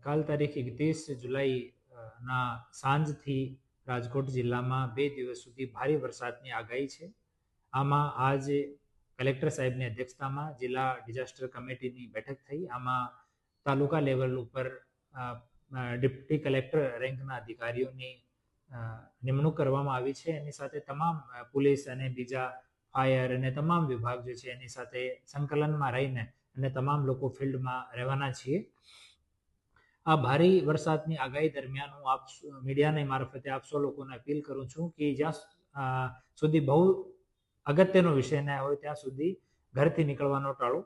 કાલ તારીખ 31 જુલાઈ ના સાંજથી રાજકોટ જિલ્લામાં 2 દિવસ સુધી ભારે વરસાદની આગાહી છે. આમાં આજે કલેક્ટર સાહેબની અધ્યક્ષતામાં જિલ્લા ડિઝાસ્ટર કમિટીની બેઠક થઈ. આમાં તાલુકા લેવલ ઉપર ડેપ્યુટી કલેક્ટર રેન્કના અધિકારીઓની નિમણૂક કરવામાં આવી છે. એની સાથે તમામ પોલીસ અને બીજા ફાયર અને તમામ વિભાગ જે છે એની સાથે સંકલનમાં રહીને અને તમામ લોકો ફિલ્ડમાં રહેવાના છીએ. આ ભારે વરસાદની આગાહી દરમિયાન હું આપ મીડિયાની મારફતે આપ સૌ લોકોને અપીલ કરું છું કે જ્યાં સુધી બહુ અગત્યનો વિષય ના હોય ત્યાં સુધી ઘરથી નીકળવાનો ટાળો.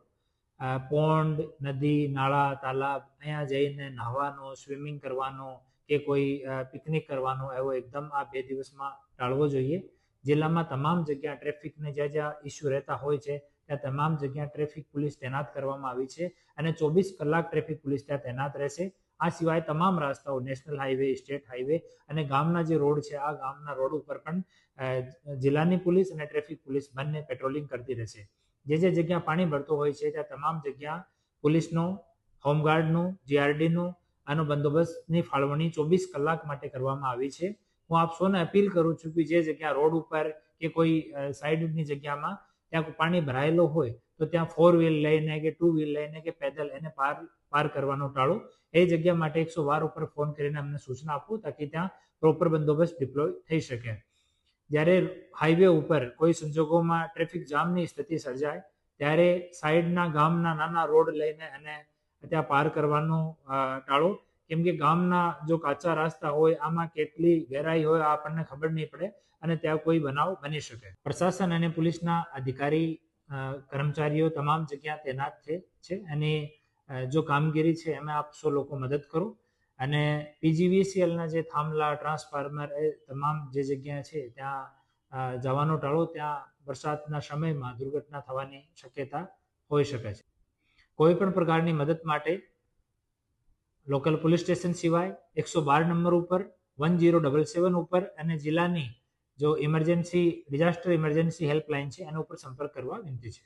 પોન્ડ, નદી, નાળા, તાલાબ અહીંયા જઈને નહાવાનો, સ્વિમિંગ કરવાનો કે કોઈ પિકનિક કરવાનો એવો એકદમ આ 2 દિવસમાં ટાળવો જોઈએ. જિલ્લામાં તમામ જગ્યા ટ્રાફિકને જ્યાં જ્યાં ઇસ્યુ રહેતા હોય છે ત્યાં તમામ જગ્યા ટ્રાફિક પોલીસ તૈનાત કરવામાં આવી છે અને 24 કલાક ટ્રાફિક પોલીસ ત્યાં તૈનાત રહેશે. આ સિવાય તમામ રસ્તાઓ, નેશનલ હાઈવે, સ્ટેટ હાઈવે અને ગામના જે રોડ છે આ ગામના રોડ ઉપર પણ જિલ્લાની પોલીસ અને ટ્રાફિક પોલીસ બંને પેટ્રોલિંગ કરતી રહેશે. જે જગ્યા પાણી ભરતો હોય છે ત્યાં તમામ જગ્યા પોલીસનો, હોમગાર્ડનું, જીઆરડીનું આનો બંદોબસ્તની ફાળવણી 24 કલાક માટે કરવામાં આવી છે. હું આપ સૌને અપીલ કરું છું કે જે જગ્યા રોડ ઉપર કે કોઈ સાઈડની જગ્યામાં ત્યાં પાણી ભરાયેલો હોય તો ત્યાં 4 વ્હીલ લઈને કે 2 વ્હીલ લઈને કે પેદલ એને પાર કરવાનો ટાળો. એ જગ્યા માટે 112 ઉપર ફોન કરીને અમને સૂચના આપો તાકી ત્યાં પ્રોપર બંદોબસ્ત ડિપ્લોય થઈ શકે. જ્યારે હાઈવે ઉપર કોઈ સંજોગોમાં ટ્રાફિક જામની સ્થિતિ સર્જાય ત્યારે સાઈડના ગામના નાના રોડ લઈને અને ત્યાં પાર કરવાનું ટાળો. કેમ કે ગામના જો કાચા રસ્તા હોય આમાં કેટલી ગહેરાઈ હોય આપણને ખબર નહીં પડે અને ત્યાં કોઈ બનાવ બની શકે. પ્રશાસન અને પોલીસના અધિકારી કર્મચારીઓ તમામ જગ્યા તૈનાત છે અને જો કામગીરી છે એમાં આપ સૌ લોકો મદદ કરો અને પીજીવીસીએલના જે થાંભલા, ટ્રાન્સફાર્મર એ તમામ જે જગ્યા છે ત્યાં જવાનો ટાળો. ત્યાં વરસાદના સમયમાં દુર્ઘટના થવાની શક્યતા હોઈ શકે છે. કોઈ પણ પ્રકારની મદદ માટે લોકલ પોલીસ સ્ટેશન સિવાય 112 નંબર ઉપર, 1077 ઉપર અને જિલ્લાની જો ઇમરજન્સી ડિઝાસ્ટર ઇમરજન્સી હેલ્પલાઇન છે એના ઉપર સંપર્ક કરવા વિનંતી છે.